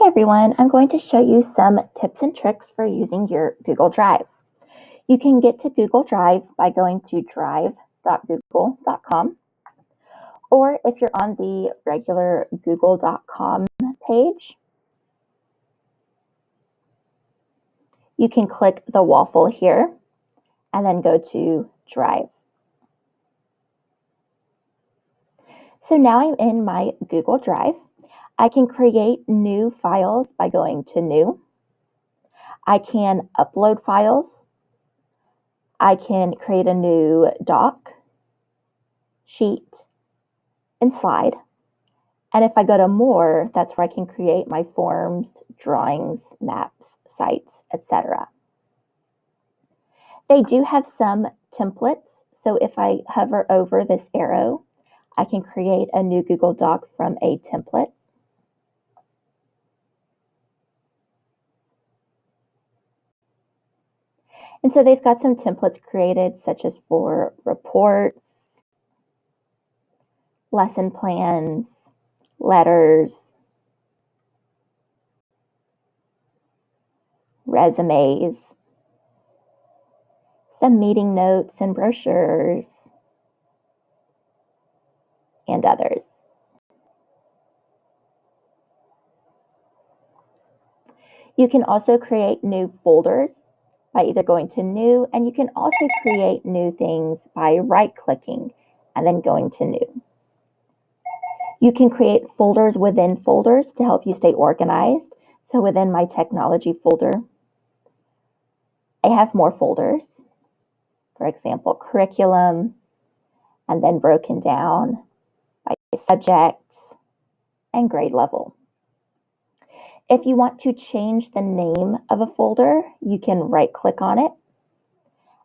Hey everyone, I'm going to show you some tips and tricks for using your Google Drive. You can get to Google Drive by going to drive.google.com, or if you're on the regular google.com page, you can click the Waffle here and then go to Drive. So now I'm in my Google Drive. I can create new files by going to New. I can upload files. I can create a new doc, sheet, and slide. And if I go to more, that's where I can create my forms, drawings, maps, sites, etc. They do have some templates. So if I hover over this arrow, I can create a new Google Doc from a template. And so they've got some templates created, such as for reports, lesson plans, letters, resumes, some meeting notes and brochures, and others. You can also create new folders by either going to New, and you can also create new things by right-clicking and then going to New. You can create folders within folders to help you stay organized. So within my technology folder, I have more folders. For example, curriculum, and then broken down by subject and grade level. If you want to change the name of a folder, you can right-click on it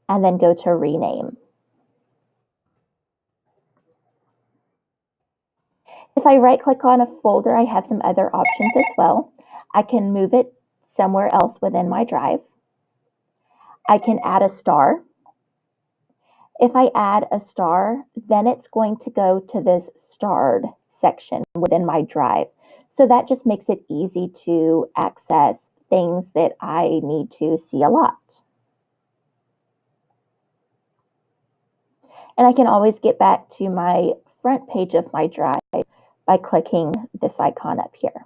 and then go to Rename. If I right-click on a folder, I have some other options as well. I can move it somewhere else within my drive. I can add a star. If I add a star, then it's going to go to this starred section within my drive. So that just makes it easy to access things that I need to see a lot. And I can always get back to my front page of my drive by clicking this icon up here.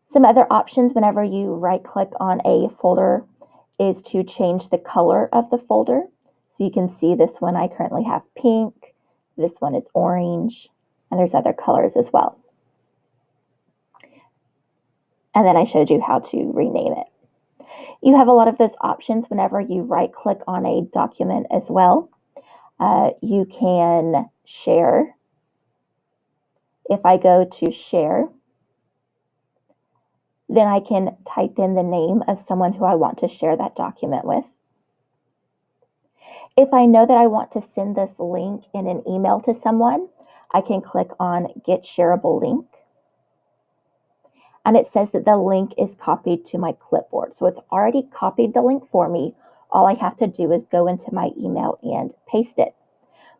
Some other options whenever you right-click on a folder is to change the color of the folder. So you can see this one I currently have pink, this one is orange, and there's other colors as well. And then I showed you how to rename it. You have a lot of those options whenever you right-click on a document as well. You can share. If I go to share, then I can type in the name of someone who I want to share that document with. If I know that I want to send this link in an email to someone, I can click on Get Shareable Link. And it says that the link is copied to my clipboard. So it's already copied the link for me. All I have to do is go into my email and paste it.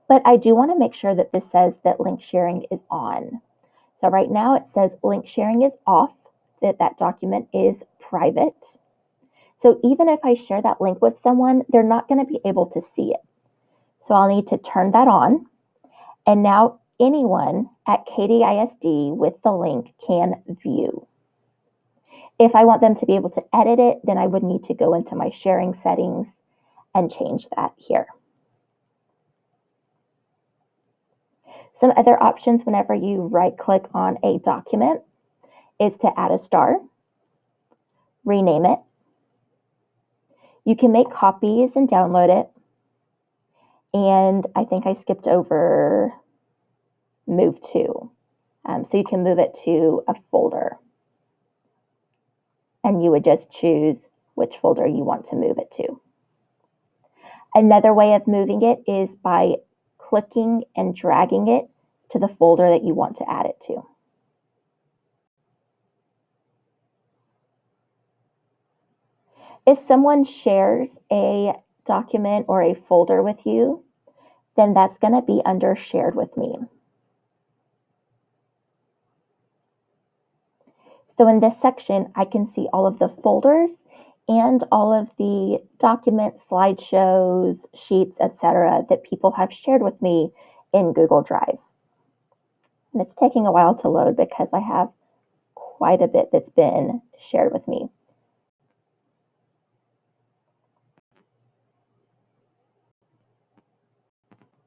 But I do want to make sure that this says that link sharing is on. So right now it says link sharing is off, that document is private. So even if I share that link with someone, they're not going to be able to see it. So I'll need to turn that on. And now anyone at Katy ISD with the link can view. If I want them to be able to edit it, then I would need to go into my sharing settings and change that here. Some other options whenever you right-click on a document is to add a star, rename it. You can make copies and download it. And I think I skipped over move to. So you can move it to a folder. And you would just choose which folder you want to move it to. Another way of moving it is by clicking and dragging it to the folder that you want to add it to. If someone shares a document or a folder with you, then that's going to be under Shared with Me. So in this section, I can see all of the folders and all of the documents, slideshows, sheets, etc. that people have shared with me in Google Drive. And it's taking a while to load because I have quite a bit that's been shared with me.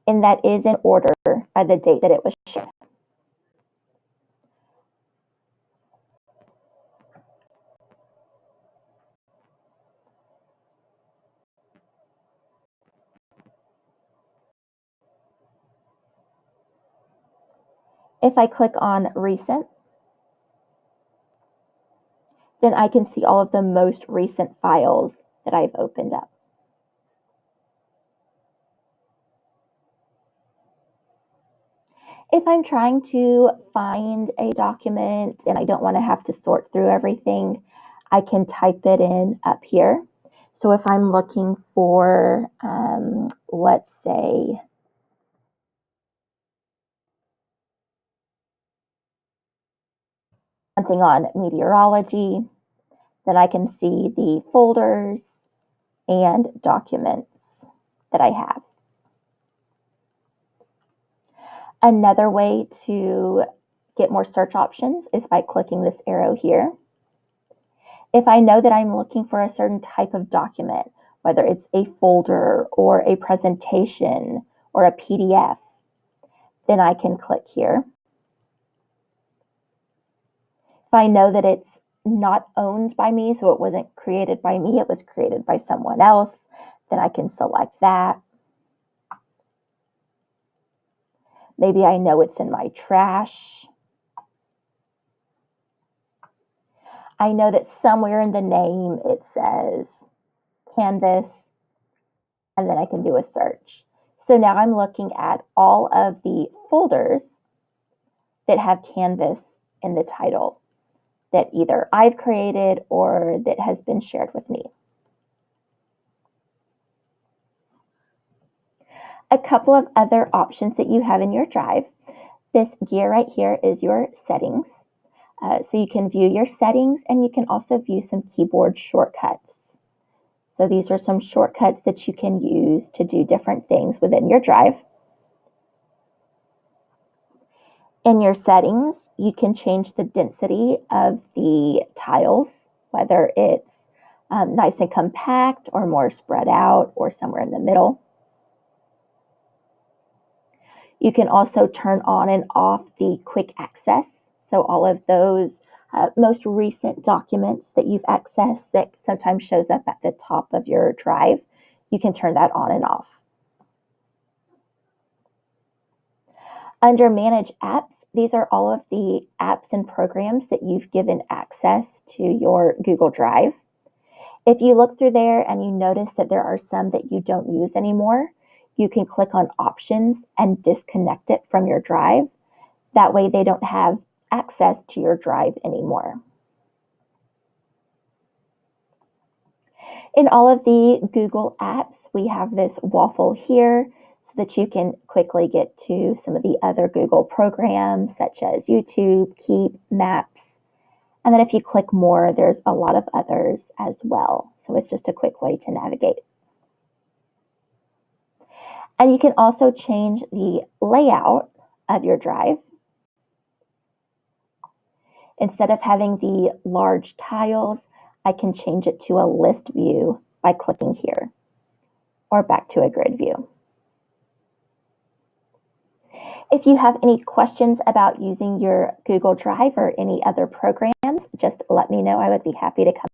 And that is in order by the date that it was shared. If I click on Recent, then I can see all of the most recent files that I've opened up. If I'm trying to find a document and I don't want to have to sort through everything, I can type it in up here. So if I'm looking for, let's say, something on meteorology, then I can see the folders and documents that I have. Another way to get more search options is by clicking this arrow here. If I know that I'm looking for a certain type of document, whether it's a folder or a presentation or a PDF, then I can click here. If I know that it's not owned by me, so it wasn't created by me, it was created by someone else, then I can select that. Maybe I know it's in my trash. I know that somewhere in the name it says Canvas, and then I can do a search. So now I'm looking at all of the folders that have Canvas in the title that either I've created or that has been shared with me. A couple of other options that you have in your drive. This gear right here is your settings. So you can view your settings and you can also view some keyboard shortcuts. So these are some shortcuts that you can use to do different things within your drive. In your settings, you can change the density of the tiles, whether it's nice and compact or more spread out or somewhere in the middle. You can also turn on and off the quick access. So all of those most recent documents that you've accessed that sometimes shows up at the top of your drive, you can turn that on and off. Under Manage Apps, these are all of the apps and programs that you've given access to your Google Drive. If you look through there and you notice that there are some that you don't use anymore, you can click on Options and disconnect it from your drive. That way they don't have access to your drive anymore. In all of the Google apps, we have this Waffle here so that you can quickly get to some of the other Google programs such as YouTube, Keep, Maps. And then if you click more, there's a lot of others as well. So it's just a quick way to navigate. And you can also change the layout of your drive. Instead of having the large tiles, I can change it to a list view by clicking here, or back to a grid view. If you have any questions about using your Google Drive or any other programs, just let me know. I would be happy to come